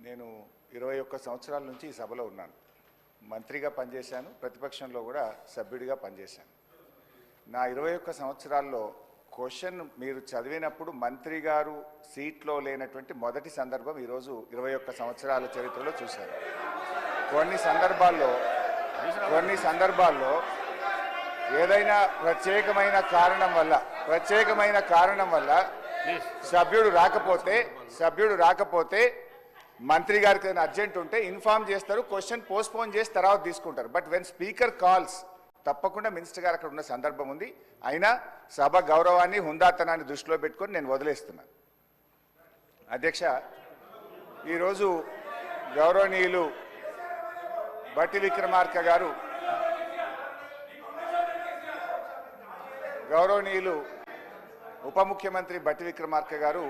నేను 21 సంవత్సరాల నుంచి ఈ సభలో ఉన్నాను. మంత్రిగా పనిచేశాను, ప్రతిపక్షంలో కూడా సభ్యుడిగా పనిచేశాను. నా 21 సంవత్సరాల్లో క్వశ్చన్ మీరు చదివినప్పుడు మంత్రి గారు సీట్లో లేనటువంటి మొదటి సందర్భం ఈరోజు 21 సంవత్సరాల చరిత్రలో చూశాను. కొన్ని సందర్భాల్లో ఏదైనా ప్రత్యేకమైన కారణం వల్ల సభ్యుడు రాకపోతే మంత్రి గారికి ఏదైనా అర్జెంట్ ఉంటే ఇన్ఫార్మ్ చేస్తారు, క్వశ్చన్ పోస్ట్పోన్ చేసి తర్వాత తీసుకుంటారు. బట్ వెన్ స్పీకర్ కాల్స్ తప్పకుండా మినిస్టర్ గారు అక్కడ ఉన్న సందర్భం ఉంది. అయినా సభ గౌరవాన్ని హుందాతనాన్ని దృష్టిలో పెట్టుకొని నేను వదిలేస్తున్నాను. అధ్యక్ష, ఈరోజు గౌరవనీయులు బట్టి విక్రమార్క గారు గౌరవనీయులు ఉప ముఖ్యమంత్రి బట్టి విక్రమార్క గారు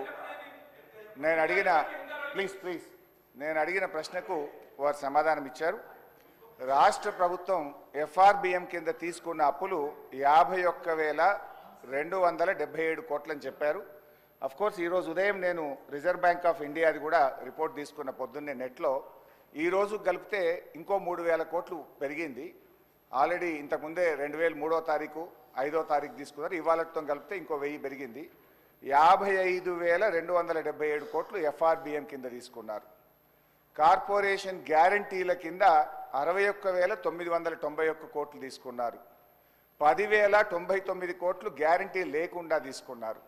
నేను అడిగిన ప్రశ్నకు వారు సమాధానం ఇచ్చారు. రాష్ట్ర ప్రభుత్వం ఎఫ్ఆర్బిఎం కింద తీసుకున్న అప్పులు 51,277 కోట్లని చెప్పారు. అఫ్కోర్స్ ఈరోజు ఉదయం నేను రిజర్వ్ బ్యాంక్ ఆఫ్ ఇండియాది కూడా రిపోర్ట్ తీసుకున్న పొద్దున్నే నెట్లో. ఈరోజు కలిపితే ఇంకో 3,000 కోట్లు పెరిగింది. ఆల్రెడీ ఇంతకుముందే 2003వ తారీఖు 5వ తారీఖు తీసుకున్నారు. ఇవాళతో కలిపితే ఇంకో 1000 పెరిగింది. 55,277 కోట్లు ఎఫ్ఆర్బిఎం కింద తీసుకున్నారు. కార్పొరేషన్ గ్యారంటీల కింద 61,991 కోట్లు తీసుకున్నారు. 10,099 కోట్లు గ్యారంటీ లేకుండా తీసుకున్నారు.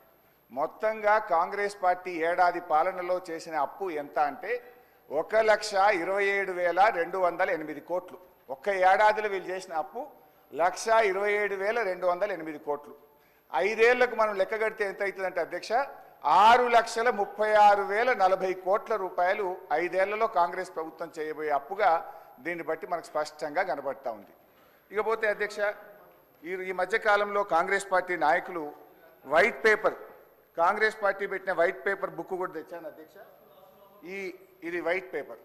మొత్తంగా కాంగ్రెస్ పార్టీ ఏడాది పాలనలో చేసిన అప్పు ఎంత అంటే 1,27,208 కోట్లు. ఒక్క ఏడాదిలో వీళ్ళు చేసిన అప్పు 1,27,208 కోట్లు. 5 ఏళ్లకు మనం లెక్క కడితే ఎంత అవుతుందంటే అధ్యక్ష, 6,36,040 కోట్ల రూపాయలు 5 ఏళ్లలో కాంగ్రెస్ ప్రభుత్వం చేయబోయే అప్పుగా దీన్ని బట్టి మనకు స్పష్టంగా కనబడతా ఉంది. ఇకపోతే అధ్యక్ష, ఈ మధ్యకాలంలో కాంగ్రెస్ పార్టీ నాయకులు వైట్ పేపర్, కాంగ్రెస్ పార్టీ పెట్టిన వైట్ పేపర్ బుక్ కూడా తెచ్చాను అధ్యక్ష. ఇది వైట్ పేపర్.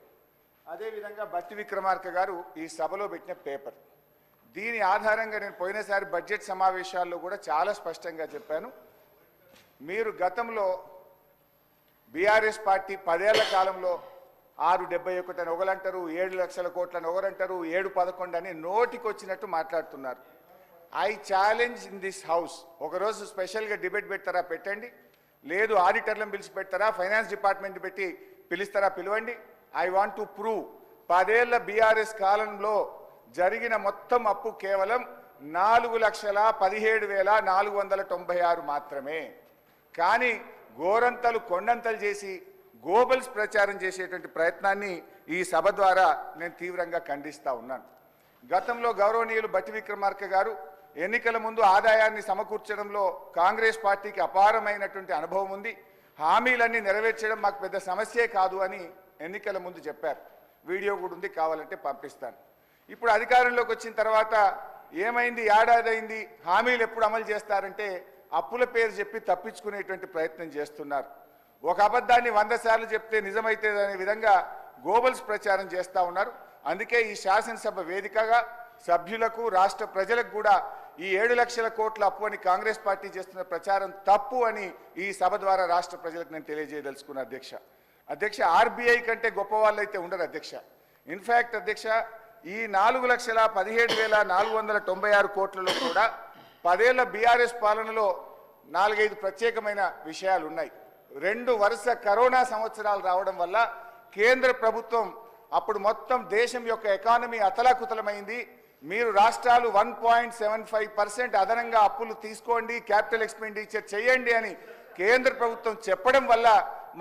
అదేవిధంగా బట్టి విక్రమార్క గారు ఈ సభలో పెట్టిన పేపర్. దీని ఆధారంగా నేను పోయినసారి బడ్జెట్ సమావేశాల్లో కూడా చాలా స్పష్టంగా చెప్పాను. మీరు గతంలో బీఆర్ఎస్ పార్టీ 10 ఏళ్ల కాలంలో 671 అని ఒకరంటారు, 7 లక్షల కోట్లని ఒకరంటారు, 711 అని నోటికొచ్చినట్టు మాట్లాడుతున్నారు. I challenge in this house, ఒకరోజు స్పెషల్గా డిబేట్ పెడతారా పెట్టండి, లేదు ఆడిటర్లను పిలిచి పెడతారా, ఫైనాన్స్ డిపార్ట్మెంట్ పెట్టి పిలుస్తారా పిలవండి. ఐ వాంట్ టు ప్రూవ్ 10 ఏళ్ల బీఆర్ఎస్ కాలంలో జరిగిన మొత్తం అప్పు కేవలం 4,17,496 మాత్రమే. కానీ గోరంతలు కొండంతలు చేసి గోబల్స్ ప్రచారం చేసేటువంటి ప్రయత్నాన్ని ఈ సభ ద్వారా నేను తీవ్రంగా ఖండిస్తూ ఉన్నాను. గతంలో గౌరవనీయులు బట్టి విక్రమార్క గారు ఎన్నికల ముందు ఆదాయాన్ని సమకూర్చడంలో కాంగ్రెస్ పార్టీకి అపారమైనటువంటి అనుభవం ఉంది, హామీలన్నీ నెరవేర్చడం మాకు పెద్ద సమస్యే కాదు అని ఎన్నికల ముందు చెప్పారు. వీడియో కూడా ఉంది, కావాలంటే పంపిస్తాను. ఇప్పుడు అధికారంలోకి వచ్చిన తర్వాత ఏమైంది, ఏడాది అయింది, హామీలు ఎప్పుడు అమలు చేస్తారంటే అప్పుల పేరు చెప్పి తప్పించుకునేటువంటి ప్రయత్నం చేస్తున్నారు. ఒక అబద్ధాన్ని 100 సార్లు చెప్తే నిజమైతే అనే విధంగా గోబల్స్ ప్రచారం చేస్తూ ఉన్నారు. అందుకే ఈ శాసనసభ వేదికగా సభ్యులకు రాష్ట్ర ప్రజలకు కూడా ఈ 7 లక్షల కోట్ల అప్పు అని కాంగ్రెస్ పార్టీ చేస్తున్న ప్రచారం తప్పు అని ఈ సభ ద్వారా రాష్ట్ర ప్రజలకు నేను తెలియజేయదలుచుకున్నా అధ్యక్ష. ఆర్బీఐ కంటే గొప్ప వాళ్ళు అయితే ఉండరు అధ్యక్ష. ఇన్ఫ్యాక్ట్ అధ్యక్ష, ఈ 4,17,496 కోట్లలో కూడా 10 ఏళ్ల బీఆర్ఎస్ పాలనలో 4-5 ప్రత్యేకమైన విషయాలు ఉన్నాయి. 2 వరుస కరోనా సంవత్సరాలు రావడం వల్ల కేంద్ర ప్రభుత్వం అప్పుడు మొత్తం దేశం యొక్క ఎకానమీ అతలాకుతలమైంది. మీరు రాష్ట్రాలు 1.75% అదనంగా అప్పులు తీసుకోండి, క్యాపిటల్ ఎక్స్పెండిచర్ చేయండి అని కేంద్ర ప్రభుత్వం చెప్పడం వల్ల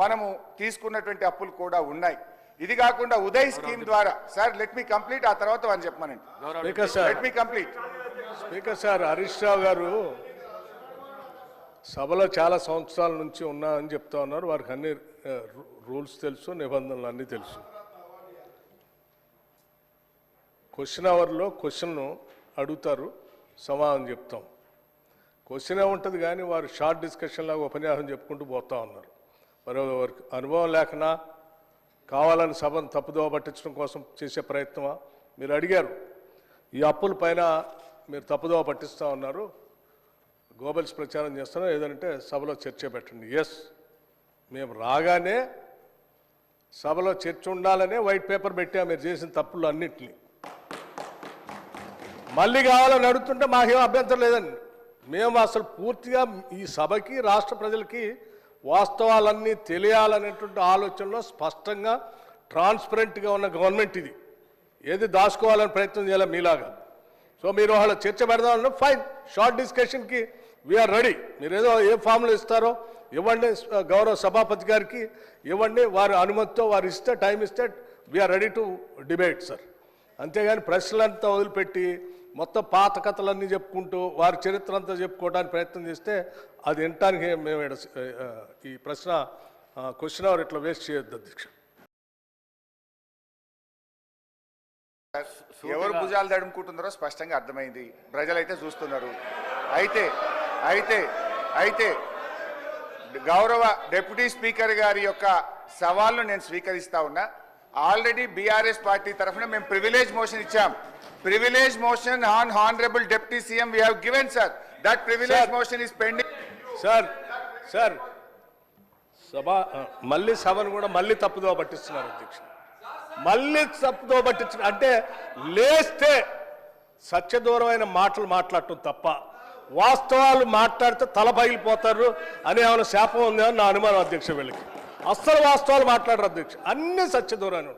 మనము తీసుకున్నటువంటి అప్పులు కూడా ఉన్నాయి. ఇది కాకుండా ఉదయ్ స్కీమ్ ద్వారా, సార్ లెట్ మీ కంప్లీట్, ఆ తర్వాత అని చెప్పమనండి. Let me complete. Speaker sir, Harish Rao గారు సభలో చాలా సంవత్సరాల నుంచి ఉన్నారని చెప్తా ఉన్నారు. వారికి అన్ని రూల్స్ తెలుసు, నిబంధనలు అన్నీ తెలుసు. క్వశ్చన్ అవర్లో క్వశ్చన్ను అడుగుతారు, సమాధానం చెప్తాం. క్వశ్చన్ ఉంటుంది కానీ వారు షార్ట్ డిస్కషన్ లాగా ఉపన్యాసం చెప్పుకుంటూ పోతా ఉన్నారు. మరి వారికి అనుభవం లేకనా, కావాలని సభను తప్పుదోవ పట్టించడం కోసం చేసే ప్రయత్నమా? మీరు అడిగారు, ఈ అప్పుల పైన మీరు తప్పుదోవ పట్టిస్తూ ఉన్నారు, గోబల్స్ ప్రచారం చేస్తున్నారు, ఏదంటే సభలో చర్చ పెట్టండి. ఎస్, మేము రాగానే సభలో చర్చ ఉండాలనే వైట్ పేపర్ పెట్టా మీరు చేసిన తప్పులు అన్నింటినీ. మళ్ళీ కావాలని అడుగుతుంటే మాకేం అభ్యంతరం లేదండి. మేము అసలు పూర్తిగా ఈ సభకి రాష్ట్ర ప్రజలకి వాస్తవాలన్నీ తెలియాలనేటువంటి ఆలోచనలో స్పష్టంగా ట్రాన్స్పరెంట్గా ఉన్న గవర్నమెంట్ ఇది. ఏది దాచుకోవాలని ప్రయత్నం చేయాలి మీలాగా. సో మీరు వాళ్ళ చర్చ పెడదామన్నా ఫైన్, షార్ట్ డిస్కషన్కి వీఆర్ రెడీ. మీరు ఏదో ఏ ఫామ్లో ఇస్తారో ఇవ్వండి, గౌరవ సభాపతి గారికి ఇవ్వండి, వారి అనుమతితో వారు ఇస్తే టైం ఇస్తే we are ready to debate sir. అంతేగాని ప్రశ్నలంతా వదిలిపెట్టి మొత్తం పాత కథలన్నీ చెప్పుకుంటూ వారి చరిత్ర అంతా చెప్పుకోవడానికి ప్రయత్నం చేస్తే అది వినటానికి మేము ఈ ప్రశ్న క్వశ్చన్ అవర్ ఇట్లా వేస్ట్ చేయొద్దు అధ్యక్ష. ఎవరు భుజాలు తడుముకుంటున్నారో స్పష్టంగా అర్థమైంది, ప్రజలైతే చూస్తున్నారు. అయితే అయితే అయితే గౌరవ డిప్యూటీ స్పీకర్ గారి యొక్క సవాల్ను నేను స్వీకరిస్తా ఉన్నా. ఆల్రెడీ బీఆర్ఎస్ పార్టీ తరఫున మేము ప్రివిలేజ్ మోషన్ ఇచ్చాం. Privilege motion on honourable deputy CM we have given sir. That privilege motion is pending. Sir సభ మళ్ళీ సభను కూడా మళ్ళీ తప్పుదో పట్టిస్తున్నారు అధ్యక్ష. మళ్ళీ తప్పుదో పట్టించిన అంటే లేస్తే సత్యదూరమైన మాటలు మాట్లాడటం తప్ప వాస్తవాలు మాట్లాడితే తల పగిలిపోతారు అనే ఏమైనా శాపం ఉందని నా అనుమానం అధ్యక్ష. వీళ్ళకి అస్సలు వాస్తవాలు మాట్లాడరు అధ్యక్ష, అన్ని సత్యదూరాన్ని.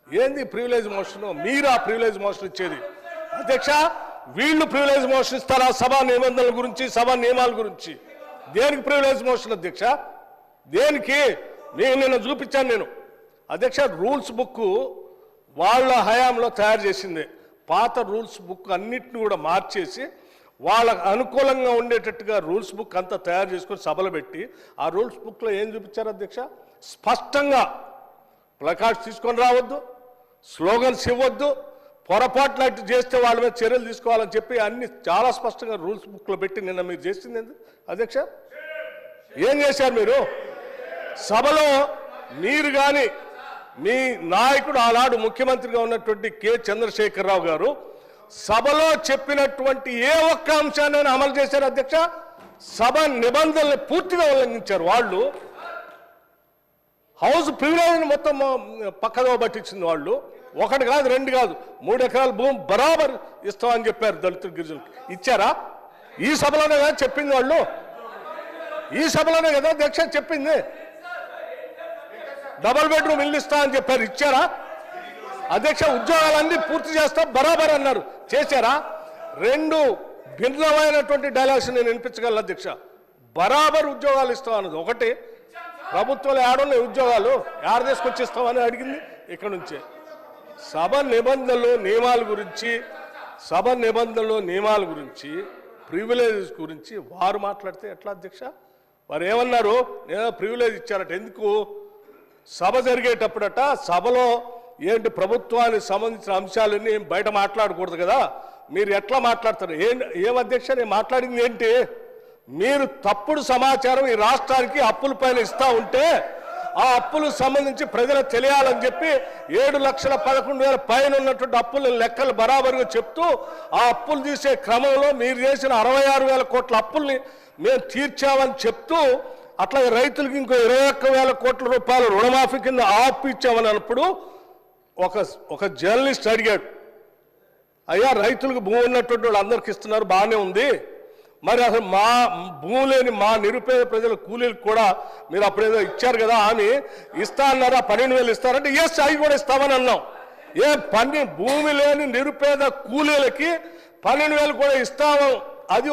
ఏంది ప్రివిలేజ్ మోషన్? మీరు ఆ ప్రివిలేజ్ మోషన్ ఇచ్చేది అధ్యక్ష. వీళ్ళు ప్రివిలేజ్ మోషన్ ఇస్తారా సభా నిబంధనల గురించి, సభా నియమాల గురించి? దేనికి ప్రివిలేజ్ మోషన్ అధ్యక్ష? దేనికి? నేను నిన్న చూపించాను నేను అధ్యక్ష. రూల్స్ బుక్ వాళ్ళ హయాంలో తయారు చేసింది. పాత రూల్స్ బుక్ అన్నిటిని కూడా మార్చేసి వాళ్ళకు అనుకూలంగా ఉండేటట్టుగా రూల్స్ బుక్ అంతా తయారు చేసుకొని సభలు పెట్టి ఆ రూల్స్ బుక్లో ఏం చూపించారు అధ్యక్ష? స్పష్టంగా ప్లకార్డ్స్ తీసుకొని రావద్దు, స్లోగన్స్ ఇవ్వద్దు, పొరపాట్లు అట్టు చేస్తే వాళ్ళ మీద చర్యలు తీసుకోవాలని చెప్పి అన్ని చాలా స్పష్టంగా రూల్స్ బుక్లో పెట్టి నిన్న మీరు చేసింది అధ్యక్ష. ఏం చేశారు మీరు? సభలో మీరు కానీ మీ నాయకుడు ఆనాడు ముఖ్యమంత్రిగా ఉన్నటువంటి కె చంద్రశేఖరరావు గారు సభలో చెప్పినటువంటి ఏ ఒక్క అంశాన్ని అమలు చేశారు అధ్యక్ష? సభ నిబంధనలు పూర్తిగా ఉల్లంఘించారు వాళ్ళు. హౌస్ ప్రివిలేజ్ మొత్తం పక్కదో పట్టించింది వాళ్ళు. ఒకటి కాదు, రెండు కాదు, 3 ఎకరాల భూమి బరాబర్ ఇస్తామని చెప్పారు దళితుల గిరిజనులకు. ఇచ్చారా? ఈ సభలోనే కదా చెప్పింది వాళ్ళు. ఈ సభలోనే కదా అధ్యక్ష చెప్పింది. డబుల్ బెడ్రూమ్ ఇల్లు ఇస్తా అని చెప్పారు, ఇచ్చారా అధ్యక్ష? ఉద్యోగాలన్నీ పూర్తి చేస్తా బరాబర్ అన్నారు, చేశారా? 2 భిన్నమైనటువంటి డైలాగ్స్ నేను వినిపించగలను అధ్యక్ష. బరాబర్ ఉద్యోగాలు ఇస్తాం అన్నది ఒకటి, ప్రభుత్వంలో ఏడున్నాయి ఉద్యోగాలు యాడ తీసుకొచ్చిస్తామని అడిగింది ఇక్కడ నుంచే. సభ నిబంధనలు నియమాల గురించి ప్రివిలేజెస్ గురించి వారు మాట్లాడితే ఎట్లా అధ్యక్ష? వారు ఏమన్నారు? నేను ప్రివిలేజ్ ఇచ్చారట. ఎందుకు? సభ జరిగేటప్పుడట సభలో ఏంటి ప్రభుత్వానికి సంబంధించిన అంశాలన్నీ బయట మాట్లాడకూడదు కదా, మీరు ఎట్లా మాట్లాడతారు? ఏం అధ్యక్ష నేను మాట్లాడింది ఏంటి? మీరు తప్పుడు సమాచారం ఈ రాష్ట్రానికి అప్పుల పైన ఇస్తా ఉంటే ఆ అప్పులకు సంబంధించి ప్రజలకు తెలియాలని చెప్పి 7,11,000 పైన ఉన్నటువంటి అప్పుల లెక్కలు బరాబరుగా చెప్తూ ఆ అప్పులు తీసే క్రమంలో మీరు చేసిన 66,000 కోట్ల అప్పుల్ని మేము తీర్చామని చెప్తూ అట్లాగే రైతులకు ఇంకో 21,000 కోట్ల రూపాయలు రుణమాఫీ కింద ఆపు ఇచ్చామని అన్నప్పుడు ఒక జర్నలిస్ట్ అడిగాడు, అయ్యా రైతులకు భూమి ఉన్నటువంటి వాళ్ళు అందరికి ఇస్తున్నారు బాగానే ఉంది, మరి అసలు మా భూమి లేని మా నిరుపేద ప్రజల కూలీలకు కూడా మీరు అప్పుడేదో ఇచ్చారు కదా అని ఇస్తా అన్నారా? 12,000 ఇస్తారంటే ఎస్ అవి కూడా ఇస్తామని అన్నాం. భూమి లేని నిరుపేద కూలీలకి 12,000 కూడా ఇస్తాము. అది